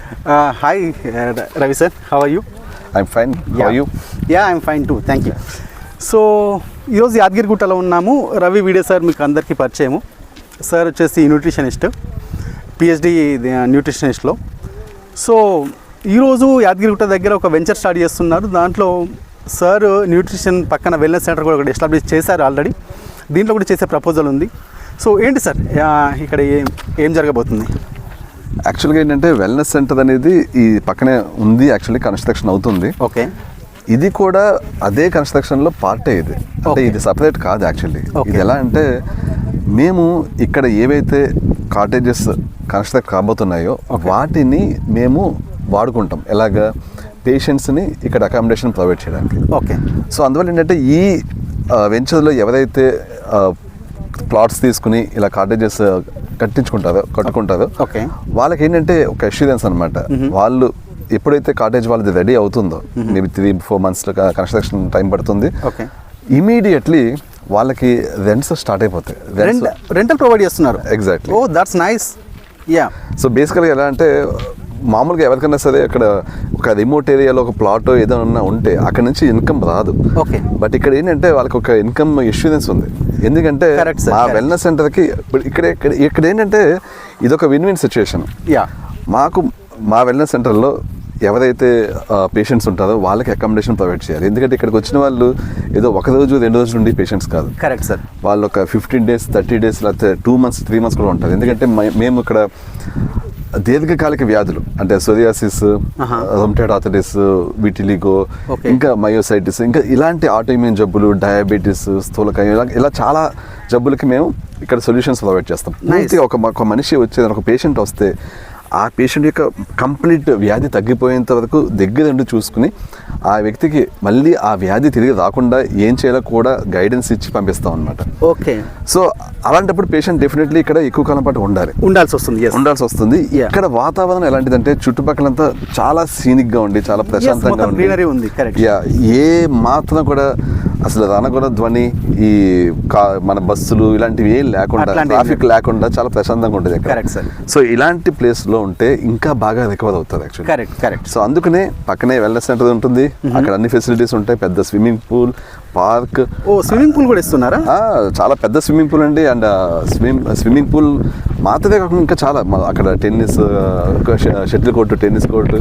Hi, Ravi sir. How are you? I'm fine. How are you? Yeah, I'm fine too. Thank you. So ఈరోజు యాదగిరిగుట్టలో ఉన్నాము. Ravi video sir మీకు అందరికీ పరిచయము. Sir వచ్చేసి nutritionist, PhD న్యూట్రిషనిస్ట్లో. So ఈరోజు యాదగిరిగుట్ట దగ్గర ఒక వెంచర్ స్టార్ట్ చేస్తున్నారు. దాంట్లో సార్ న్యూట్రిషన్ పక్కన వెల్నెస్ సెంటర్ కూడా ఒకటి ఎస్టాబ్లిష్ చేశారు ఆల్రెడీ. దీంట్లో కూడా చేసే ప్రపోజల్ ఉంది. సో ఏంటి సార్ ఇక్కడ ఏం జరగబోతుంది? యాక్చువల్గా ఏంటంటే వెల్నెస్ సెంటర్ అనేది ఈ పక్కనే ఉంది. యాక్చువల్లీ కన్స్ట్రక్షన్ అవుతుంది. ఓకే. ఇది కూడా అదే కన్స్ట్రక్షన్లో పార్టే. ఇది అంటే ఇది సపరేట్ కాదు యాక్చువల్లీ. ఇది ఎలా అంటే మేము ఇక్కడ ఏవైతే కాటేజెస్ కన్స్ట్రక్ట్ కాబోతున్నాయో వాటిని మేము వాడుకుంటాం. ఎలాగా పేషెంట్స్ని ఇక్కడ అకామిడేషన్ ప్రొవైడ్ చేయడానికి. ఓకే. సో అందువల్ల ఏంటంటే ఈ వెంచర్లో ఎవరైతే ప్లాట్స్ తీసుకుని ఇలా కాటేజెస్ కట్టుకుంటారో ఓకే, వాళ్ళకి ఏంటంటే ఒక అష్యూరెన్స్ అనమాట. వాళ్ళు ఎప్పుడైతే కాటేజ్ వాళ్ళది రెడీ అవుతుందో, మేబీ 3-4 months కన్స్ట్రక్షన్ టైం పడుతుంది, ఇమీడియట్లీ వాళ్ళకి రెంట్స్ స్టార్ట్ అయిపోతాయి. రెంటల్ ప్రొవైడ్ చేస్తున్నారు. Exactly. Oh that's nice. Yeah. So బేసికల్గా ఎలా అంటే మామూలుగా ఎవరికైనా సరే అక్కడ ఒక రిమోట్ ఏరియాలో ఒక ప్లాట్ ఏదైనా ఉంటే అక్కడ నుంచి ఇన్కమ్ రాదు. ఓకే. బట్ ఇక్కడ ఏంటంటే వాళ్ళకి ఒక ఇన్కమ్ ఇన్సూరెన్స్ ఉంది. ఎందుకంటే మా వెల్నెస్ సెంటర్కి ఇక్కడ ఏంటంటే ఇదొక విన్ విన్ సిచ్యువేషన్. యా. మా వెల్నెస్ సెంటర్లో ఎవరైతే పేషెంట్స్ ఉంటారో వాళ్ళకి అకామిడేషన్ ప్రొవైడ్ చేయాలి. ఎందుకంటే ఇక్కడికి వచ్చిన వాళ్ళు ఏదో 1 రోజు 2 రోజులు ఉండి పేషెంట్స్ కాదు. Correct sir. వాళ్ళు ఒక 15 days 30 days లేకపోతే 2 months 3 months కూడా ఉంటారు. ఎందుకంటే మేము ఇక్కడ దీర్ఘకాలిక వ్యాధులు అంటే సోరియాసిస్, రొమటాయిడ్ ఆర్థరైటిస్, విటిలిగో, ఇంకా మయోసైటిస్, ఇంకా ఇలాంటి ఆటోఇమ్యూన్ జబ్బులు, డయాబెటీస్, స్థూలకాయం, ఇలా చాలా జబ్బులకి మేము ఇక్కడ సొల్యూషన్స్ ప్రొవైడ్ చేస్తాం. పూర్తిగా ఒక మనిషి వచ్చేది, ఒక పేషెంట్ వస్తే ఆ పేషెంట్ యొక్క కంప్లీట్ వ్యాధి తగ్గిపోయేంత వరకు దగ్గరుండి చూసుకుని ఆ వ్యక్తికి మళ్ళీ ఆ వ్యాధి తిరిగి రాకుండా ఏం చేయాలో కూడా గైడెన్స్ ఇచ్చి పంపిస్తాం అనమాట. ఓకే. సో అలాంటప్పుడు పేషెంట్ డెఫినెట్లీ ఇక్కడ ఎక్కువ కాలం పాటు ఉండాల్సి వస్తుంది. ఇక్కడ వాతావరణం ఎలాంటిదంటే చుట్టుపక్కలంతా చాలా సీనిక్గా ఉండి చాలా ప్రశాంతంగా ఉంది. ఏ మాత్రం కూడా అసలు రానగొన ధ్వని, ఈ మన బస్సులు ఇలాంటివి ఏం లేకుండా, ట్రాఫిక్ లేకుండా చాలా ప్రశాంతంగా ఉంటుంది ఇక్కడ. సో ఇలాంటి ప్లేస్లో ఉంటే ఇంకా బాగా రికవర్ అవుతుంది యాక్చువల్లీ. కరెక్ట్. సో అందుకనే పక్కనే వెల్నెస్ సెంటర్ ఉంటుంది. అక్కడ అన్ని ఫెసిలిటీస్ ఉంటాయి. పెద్ద swimming pool, park. Swimming pool కూడా ఇస్తున్నారా? చాలా పెద్ద స్విమ్మింగ్ పూల్ అండి. అండ్ స్విమ్మింగ్ పూల్ మాత్రమే కాకుండా ఇంకా చాలా అక్కడ tennis, shuttle court, tennis court,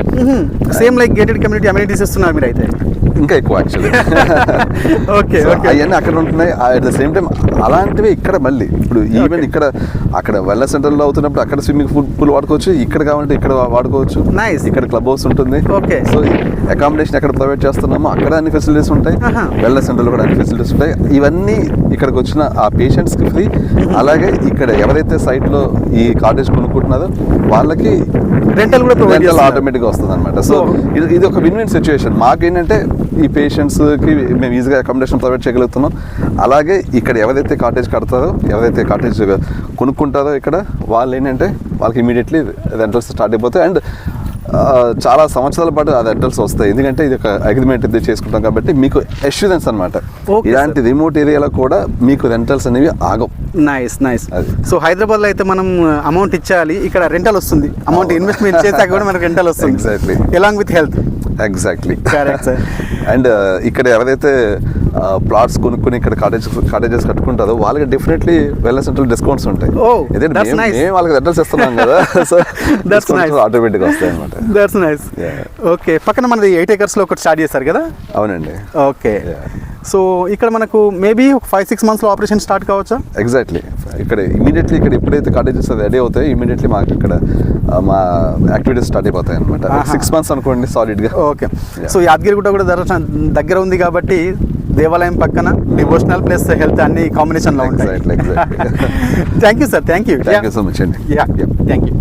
same like gated community amenities ఇస్తున్నారు మీరు అయితే. ఇంకా ఎక్కువ యాక్చువల్లీ. ఓకే. అవన్నీ అక్కడ ఉంటున్నాయి. అట్ ద సేమ్ టైం అలాంటివి ఇక్కడ మళ్ళీ ఇప్పుడు ఈవెన్ అక్కడ వెల్నెస్ సెంటర్లో అవుతున్నప్పుడు అక్కడ స్విమ్మింగ్ పూల్ వాడుకోవచ్చు, ఇక్కడ కావాలంటే ఇక్కడ వాడుకోవచ్చు. నైస్. ఇక్కడ క్లబ్ హౌస్ ఉంటుంది. ఓకే. సో అకామిడేషన్ ఎక్కడ ప్రొవైడ్ చేస్తున్నామో అక్కడ అన్ని ఫెసిలిటీస్ ఉంటాయి. వెల్నెస్ సెంటర్లో కూడా అన్ని ఫెసిలిటీస్ ఉంటాయి. ఇవన్నీ ఇక్కడికి వచ్చిన ఆ పేషెంట్స్కి ఫ్రీ. అలాగే ఇక్కడ ఎవరైతే సైట్లో ఈ కాటేజ్ కొనుక్కుంటున్నారో వాళ్ళకి రెంటల్ ఆటోమేటిక్గా వస్తుంది అనమాట. సో ఇది ఒక విన్ విన్ సిచ్యువేషన్. మాకేంటంటే ఈ పేషెంట్స్కి మేము ఈజీగా అకామిడేషన్ ప్రొవైడ్ చేయగలుగుతున్నాం. అలాగే ఇక్కడ ఎవరైతే కాటేజ్ కడతారో, ఎవరైతే కాటేజ్ కొనుక్కుంటారో ఇక్కడ వాళ్ళు ఏంటంటే వాళ్ళకి ఇమీడియట్లీ రెంటల్స్ స్టార్ట్ అయిపోతాయి. అండ్ చాలా సంవత్సరాల పాటు ఆ రెంటల్స్ వస్తాయి. ఎందుకంటే ఇది ఒక అగ్రిమెంట్ ఇది చేసుకుంటాం కాబట్టి మీకు అష్యూరెన్స్ అనమాట. ఇలాంటి రిమోట్ ఏరియాలో కూడా మీకు రెంటల్స్ అనేవి ఆగవు. నైస్. సో హైదరాబాద్లో అయితే మనం అమౌంట్ ఇచ్చేయాలి, ఇక్కడ రెంటల్ వస్తుంది. అమౌంట్ ఇన్వెస్ట్మెంట్ చేశాక కూడా మనకు రెంటల్ వస్తుంది. Exactly. Along with health. Exactly. Correct sir. And ఇక్కడ ఎవరైతే ప్లాట్స్ కొనుక్కొని ఇక్కడ కాటేజెస్ కట్టుకుంటారో వాళ్ళకి డెఫినెట్లీ వెల్నెస్ సెంటర్ డిస్కౌంట్స్ ఉంటాయి. మేము వాళ్ళకి రెంటల్స్ ఇస్తున్నాం కదా, సో ఆటోమేటిక్గా వస్తాయి అనమాట. That's nice. ఓకే. పక్కన మనది 8 acres లో ఒకటి స్టార్ట్ చేశారు కదా? అవునండి. ఓకే. సో ఇక్కడ మనకు మేబీ 5-6 months లో ఆపరేషన్ స్టార్ట్ కావచ్చా? ఎగ్జాక్ట్లీ. ఇక్కడ ఇమీడియట్లీ ఇక్కడ ఎప్పుడైతే కాటేజెస్ రెడీ అవుతాయి ఇమీడియట్లీ మాకు ఇక్కడ మా యాక్టివిటీస్ స్టార్ట్ అయిపోతాయి అనమాట. 6 months అనుకోండి సాలిడ్గా. ఓకే. సో యాదగిరిగుట్ట కూడా దగ్గర ఉంది కాబట్టి దేవాలయం పక్కన డివోషనల్ ప్లస్ హెల్త్ అన్ని కాంబినేషన్లో ఉంటాయి. Exactly. Thank you sir. Thank you so much అండి. Thank you.